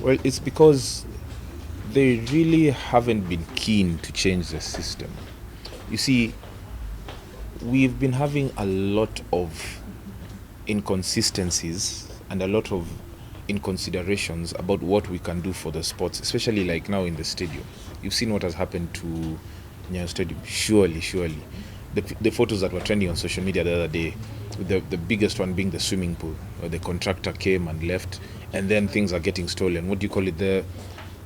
Well, it's because they really haven't been keen to change the system. You see, we've been having a lot of inconsistencies and a lot of inconsiderations about what we can do for the sports, especially like now in the stadium. You've seen what has happened to Nyayo Stadium. Surely. The photos that were trending on social media the other day, the biggest one being the swimming pool, where the contractor came and left, and then things are getting stolen. What do you call it? There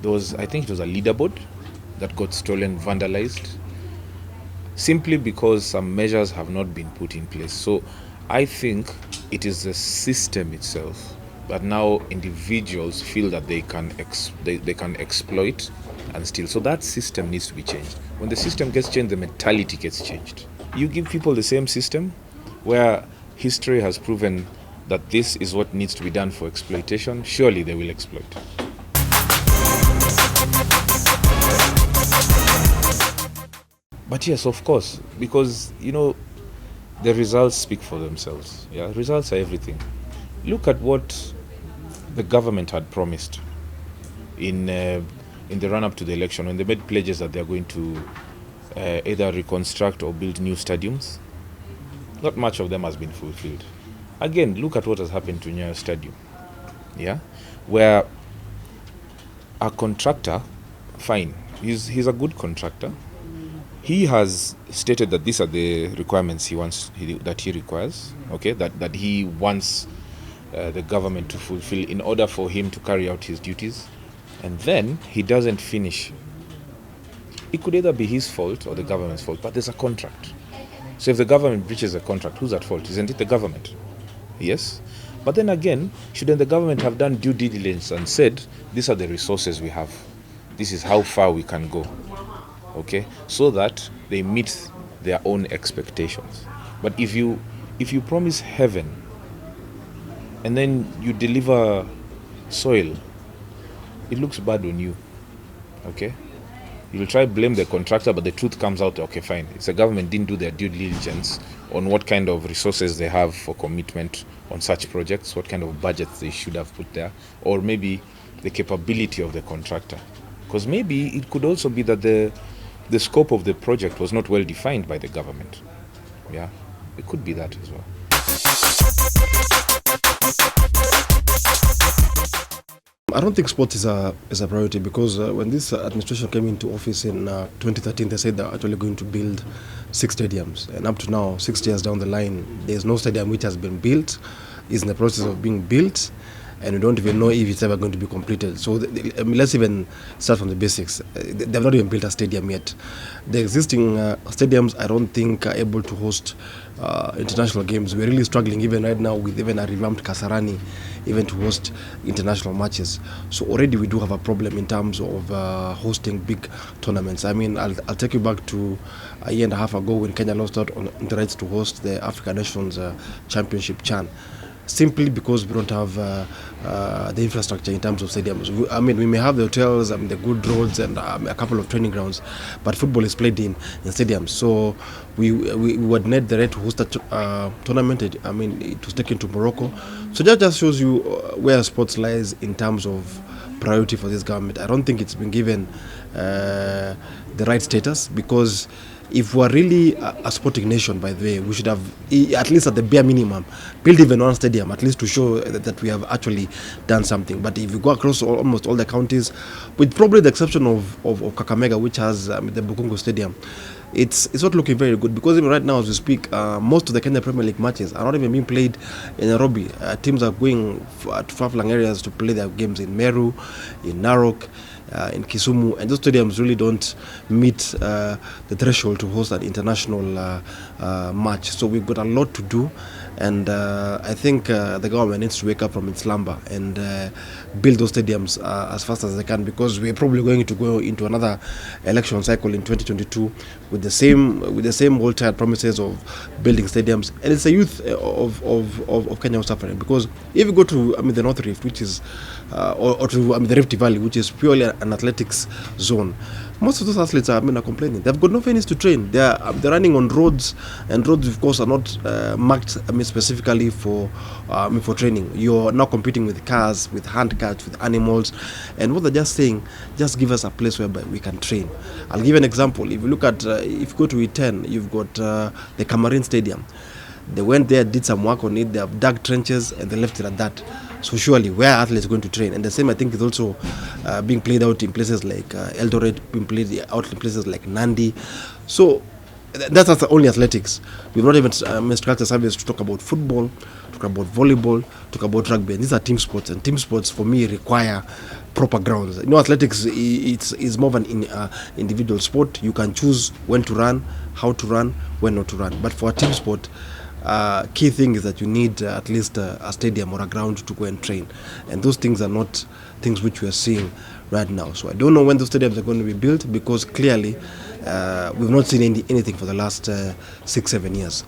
was, I think it was a leaderboard that got stolen, vandalized, simply because some measures have not been put in place. So I think it is the system itself that now individuals feel that they can exploit and steal. So that system needs to be changed. When the system gets changed, the mentality gets changed. You give people the same system where history has proven that this is what needs to be done for exploitation, surely they will exploit. But yes, of course, because the results speak for themselves. Yeah, results are everything. Look at what the government had promised in the run-up to the election, when they made pledges that they are going to either reconstruct or build new stadiums. Not much of them has been fulfilled. Again, look at what has happened to Nyayo Stadium. Yeah, where a contractor, fine, he's a good contractor. He has stated that these are the requirements that he requires, okay, that he wants the government to fulfill in order for him to carry out his duties, and then he doesn't finish. It could either be his fault or the government's fault, but there's a contract. So if the government breaches the contract, who's at fault? Isn't it the government? Yes. But then again, shouldn't the government have done due diligence and said, these are the resources we have, this is how far we can go, okay, so that they meet their own expectations. But if you promise heaven and then you deliver soil, it looks bad on you, okay? You'll try to blame the contractor, but the truth comes out, okay, fine, it's the government didn't do their due diligence on what kind of resources they have for commitment on such projects, what kind of budgets they should have put there, or maybe the capability of the contractor. Because maybe it could also be that the scope of the project was not well defined by the government. Yeah, it could be that as well. I don't think sports is a priority, because when this administration came into office in 2013, they said they're actually going to build 6 stadiums. And up to now, 6 years down the line, there's no stadium which has been built, is in the process of being built, and we don't even know if it's ever going to be completed. So let's even start from the basics. They've not even built a stadium yet. The existing stadiums, I don't think, are able to host international games. We're really struggling even right now with even a revamped Kasarani, even to host international matches. So already we do have a problem in terms of hosting big tournaments. I mean, I'll take you back to a year and a half ago when Kenya lost out on the rights to host the African Nations Championship CHAN, simply because we don't have the infrastructure in terms of stadiums. We may have the hotels, the good roads, and a couple of training grounds, but football is played in stadiums. So we would need the right to host a tournament. It was taken to Morocco. So that just shows you where sports lies in terms of priority for this government. I don't think it's been given the right status, because if we're really a sporting nation, by the way, we should have, at least at the bare minimum, built even one stadium, at least to show that we have actually done something. But if you go across almost all the counties, with probably the exception of Kakamega, which has the Bukungu Stadium, it's not looking very good, because even right now as we speak, most of the Kenya Premier League matches are not even being played in Nairobi. Teams are going to far-flung areas to play their games in Meru, in Narok, in Kisumu, and those stadiums really don't meet the threshold to host an international match. So we've got a lot to do, and I think the government needs to wake up from its slumber and build those stadiums as fast as they can, because we're probably going to go into another election cycle in 2022 with the same old tired promises of building stadiums, and it's the youth of Kenya suffering. Because if you go to the North Rift, which is or to the Rift Valley, which is purely an athletics zone, Most of those athletes are complaining. They've got no venues to train. They're running on roads, and roads, of course, are not marked. Specifically for training. You're now competing with cars, with hand carts, with animals, and what they're just saying, just give us a place whereby we can train. I'll give you an example. If you look at, if you go to E10, you've got the Cameroon Stadium. They went there, did some work on it. They have dug trenches, and they left it at that. So surely, where are athletes going to train? And the same, I think, is also being played out in places like Eldoret, being played out in places like Nandi. So that's only athletics. We've not even structured a service to talk about football, talk about volleyball, talk about rugby. And these are team sports, and team sports for me require proper grounds. Athletics it's more of an individual sport. You can choose when to run, how to run, when not to run. But for a team sport, key thing is that you need at least a stadium or a ground to go and train, and those things are not things which we are seeing right now. So I don't know when those stadiums are going to be built, because clearly we've not seen anything for the last 6-7 years.